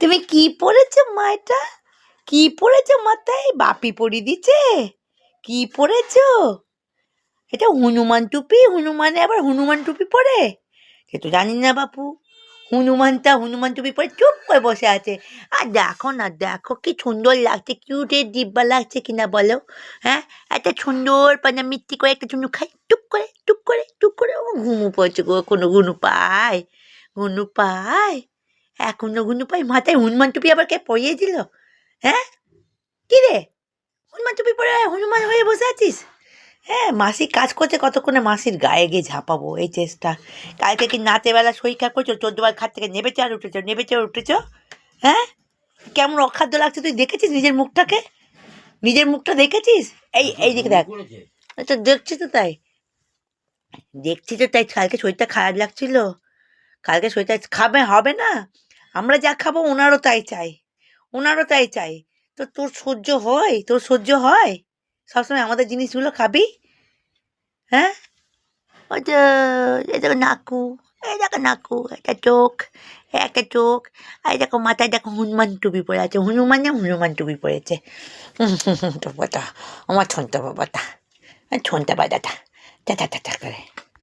তুমি কি পরেছো মা? এটা কি পরেছো মাথায়? বাপি পরিয়ে দিচ্ছে? কি পরেছো? এটা হনুমান টুপি? হনুমানে আবার হনুমান টুপি পরে? সে তো জানি না বাপু। হনুমান টুপি পরে চুপ করে বসে আছে। আর দেখো না, দেখো কি সুন্দর লাগছে, কিউটের ডিব্বা লাগছে কিনা বলো? হ্যাঁ, একটা সুন্দর পানা মিষ্টি করে একটা চুমু খাই, টুক করে টুক করে টুক করে। ও ঘুমু পড়ছে গো, কোনো ঘুনু পায়? ঘুনু পায়? এখনো ঘুনু পায়? মাথায় হনুমান টুপি আবার কে পরিয়ে দিল? হ্যাঁ, কি রে, হনুমান টুপি পরে হনুমান হয়ে বসে আছিস? হ্যাঁ, মাসি কাজ করছে, কতক্ষণে মাসির গায়ে গিয়ে ঝাঁপাবো এই চেষ্টা। কালকে কি নাতে বেলা সইকা করছো? 14 বার খাট থেকে নেবেছে আর উঠেছ, নেবেছে আর উঠেছ। হ্যাঁ, কেমন অখাদ্য লাগছে, তুই দেখেছিস নিজের মুখটাকে? নিজের মুখটা দেখেছিস? এই দিকে দেখ। তো দেখছি তো তাই, দেখছি তো তাই। কালকে শরীরটা খারাপ লাগছিল, কালকে শরীরটা খাবে হবে না। আমরা যা খাবো ওনারও তাই চাই, ওনারও তাই চাই। তো তোর সহ্য হয়? তোর সহ্য হয় সবসময় আমাদের জিনিসগুলো খাবি? হ্যাঁ, ওই যে এই দেখো নাকু, এই দেখো নাকু, একটা চোখ, একটা চোখ। এই দেখো মাথায় দেখো হনুমান টুপি পরে আছে, হনুমান টুপি পরেছে। তো বাবা, আমার ছোনটা বাবাটা, ছোনটা বাদাটা, টা টা টা করে।